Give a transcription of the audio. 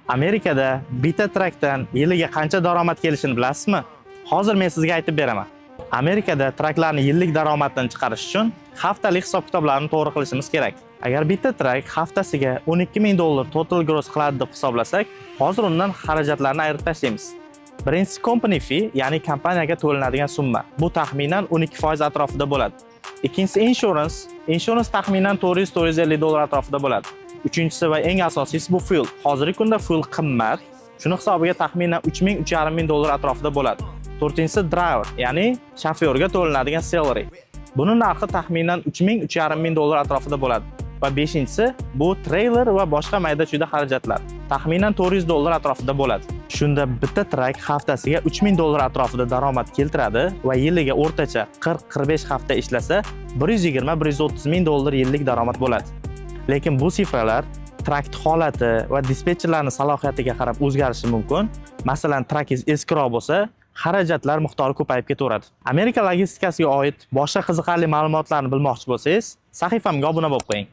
Amerikada bitta trakdan yiliga qancha daromad kelishini bilasizmi? Hozir men sizga aytib beraman. Amerikada traklarning yillik daromadini chiqarish uchun haftalik hisob-kitoblarni to'g'ri qilishimiz kerak. Agar bitta trak haftasiga $12,000 total gross qiladi deb hisoblasak, hozir undan xarajatlarni ayirib tashlaymiz. Birinchisi company fee, ya'ni kompaniyaga to'lanadigan summa. Bu taxminan 12% atrofida bo'ladi. Ikkinchisi insurance taxminan $400-450 atrofida bo'ladi. Uchinchisi va eng asosiysi bu fuel. Hozirgi kunda fuel qimmat. Shuni hisobiga taxminan $3,000-3,500 atrofida bo'ladi. To'rtinchisi driver, ya'ni shofyorga to'lanadigan salary. Buning narxi taxminan $3,000-3,500 atrofida bo'ladi. Va beshinchisi bu trailer va boshqa mayda-chuyda xarajatlar. Taxminan $400 atrofida bo'ladi. Shunda bitta trak haftasiga $3,000 atrofida daromad keltiradi va yiliga o'rtacha 40-45 hafta ishlasa, $120-130,000 yillik daromad bo'ladi. Lekin bu sifralar trakt holati va dispetcherlarning salohiyatiga qarab o'zgarishi mumkin. Masalan, trakingiz eskiroq bo'lsa, xarajatlar miqdori ko'payib ketaveradi. Amerika logistikasiga oid boshqa qiziqarli ma'lumotlarni bilmoqchi bo'lsangiz, sahifamga obuna bo'lib qo'ying.